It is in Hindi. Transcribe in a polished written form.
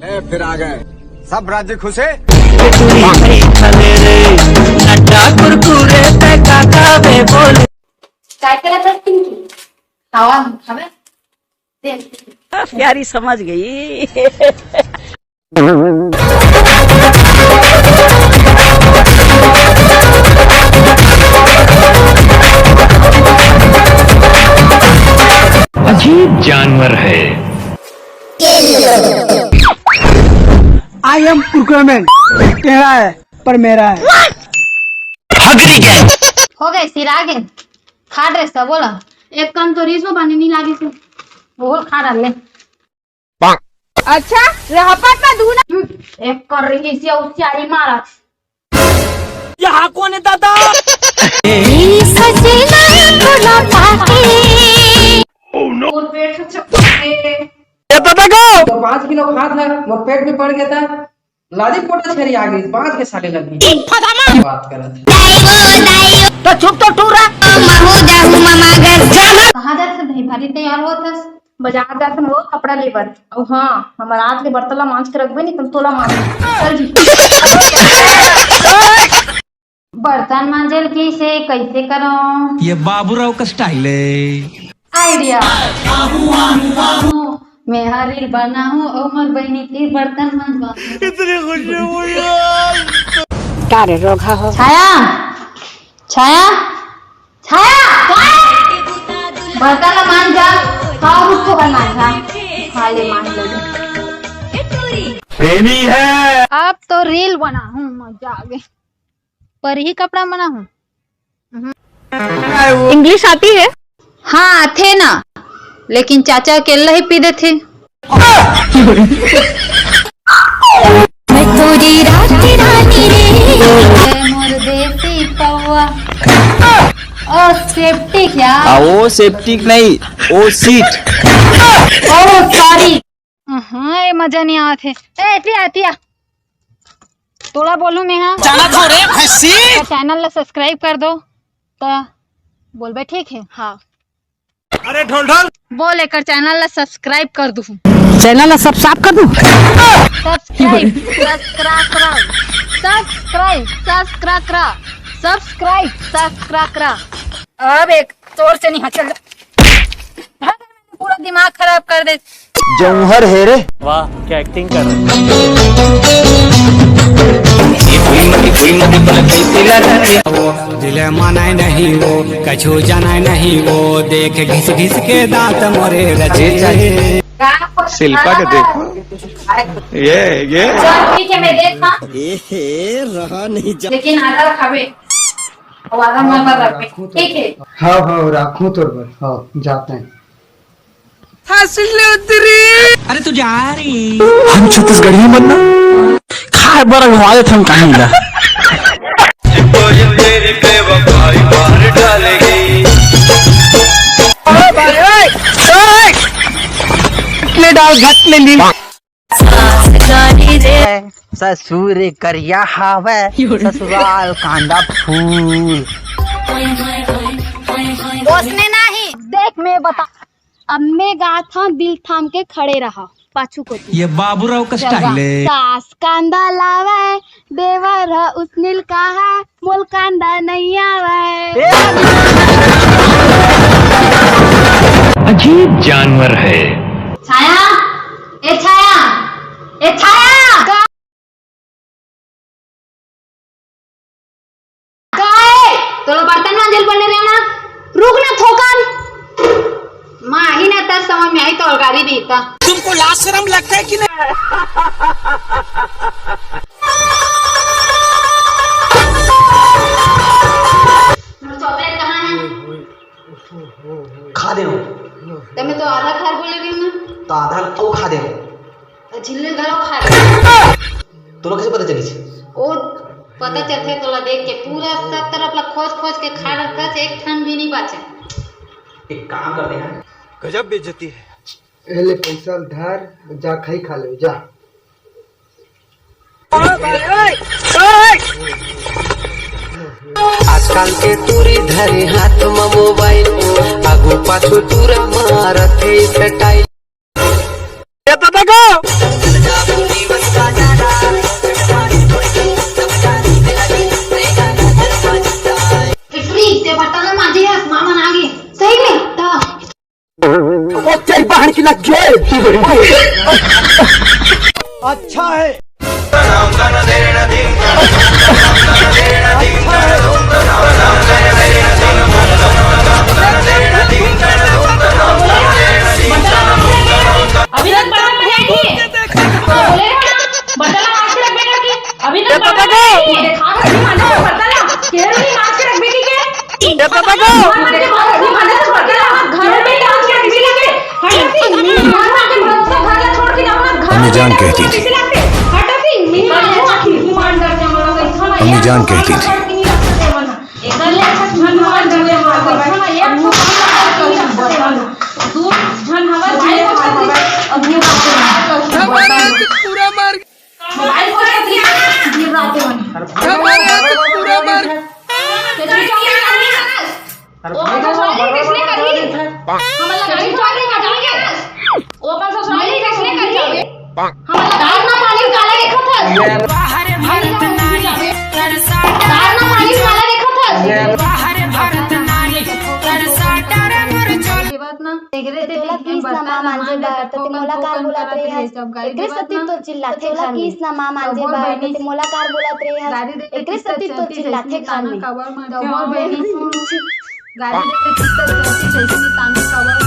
ले फिर आ गए सब राज्य खुशे प्यारी समझ गई। अजीब जानवर है। आई एम प्रोक्योरमेंट तेरा है पर मेरा है। हो गए सिर आगे खा ड्रेस था बोला एक कम तो रीसो पानी नहीं लागी से बोल खा डाल ले। अच्छा रहपत में दूना एक कर रही सी उचारी मारा यहाँ कौन है दादा? और पेट चक्के दादा को तो 5 किलो खाद है वो पेट में पड़ गया था लादी पोटा छेरी आ गई 5 के साले लगी बात कर तो चुप तो टूरा कहाँ जाते दही भारी तैयार होता बाजार जाते वो कपड़ा लेबर और हाँ हमारा आज के बर्तला मांझ के रखबे नहीं तुम तोला मांझ चल जी बर्तन मांझल कैसे कैसे करो ये बाबूराव का स्टाइल है। आइडिया मैं हरी बना हूँ उमर बहनी तीर बर्तन मांझवा इतनी खुशी हुई तारे रोगा हो छाया छाया छाया बर्तन मान जा हाँ उसको कर मांझा खाली मान लो प्रेमी है। अब तो रील बना हूँ मजा आ गई पर ही कपड़ा बना हूँ इंग्लिश आती है। हाँ थे ना लेकिन चाचा अकेला ही पीते थे मोर देसी कौवा ओ सेफ्टी क्या वो सेप्टिक नहीं वो सीट। ओ सॉरी हाँ ये मजा नहीं आते ए थोड़ा बोलूं मैं हाँ चैनल ला सब्सक्राइब कर दो तो बोल बे ठीक है हाँ अरे ढोल ढोल बोल एक चैनल ला सब्सक्राइब कर दूं चैनल सब कर दूं सब्सक्राइब अब एक जोर से नहीं चल पूरा दिमाग खराब कर दे जौहर है रे। वाह क्या एक्टिंग कर रहे दिल माना नहीं वो कछु जाना नहीं वो देख घिस घिस के दांत मोरे रचे शिल्पा के देखो ये ठीक है मैं देखा रहा नहीं जा। लेकिन आधा खावे और आधा मन पर रखे ठीक है हाँ रखूं तो हाँ जाते हैं अरे तू जा रही हम छत्तीसगढ़ी बनना खाए बड़ा घुमा देते हम कहीं ना ससुर करिया हावे ससुराल कांदा फूल उसने नहीं देख मैं बता अब मैं गाथा दिल थाम के खड़े रहा पाछू को ये बाबूराव का स्टाइल है। सास कांदा लावे देवर उसनिल का है मोल कांदा नहीं आवे अजीब जानवर है। छाया ए छाया ए छाया काय तो बर्तन मांजल पड़े रहना रुक ना थोकन माँ ही ना तब समझ में आई तो गाड़ी दी था तुमको लाज शर्म लगता है कि नहीं? चॉकलेट कहाँ है खा दे तो मैं तो आधा खार बोले रही हूँ तो आधा तो खा दे झिल्ले घरों खा तो लोग कैसे पता चली ओ पता चलते तो देख के पूरा सब तरफ ला खोज के खा रखा है एक ठन भी नहीं बचे एक काम करते हैं गजब बेइज्जती है पहले पैसा धर जा खाई खा ले जा आजकल के तुरी धरे हाथ में मोबाइल आगू पाछू तुरा मारत है स्टाइल। की लग गए। अच्छा है। अभी तक बटन बजाएंगे बोले हो ना बटन मार के रख बेटा की अभी तक बटन देखा कर नहीं माने तो बटन केर नहीं मार के रख बेटी के ये पापा को नहीं माने तो बटन घर में डाल के रख बेटी के हटती मार के घर छोड़ के जाओ ना घर अम्मी जान कहती थी। हटती नहीं मान डर के हमरा कैसा अम्मी जान कहती थी। इधर ले झन हवा डर के हां बैठा ना एक दूर झन हवा अभी पूरा मार मोबाइल को गिर रहा थे पूरा मार किसने करी हम लगाई चोरी हटाएंगे ओपन ससुराली किसने करी हम दाल ना पानी काला देखा था बाहर भारत नारी तरसा दाल ना पानी काला देखा था बाहर भारत नारी तरसा डर मर चल ना तेरे तेला किस ना मां मांजे बाहर ते मोला कार बोलत रे हस एकरे सती तो चिल्लाथे तेला किस ना मां मांजे बाहर ते मोला कार बोलत रे हस एकरे सती तो चिल्लाथे खान में और बेनी गाड़ी देते चित्त करती जैसे ताने कवर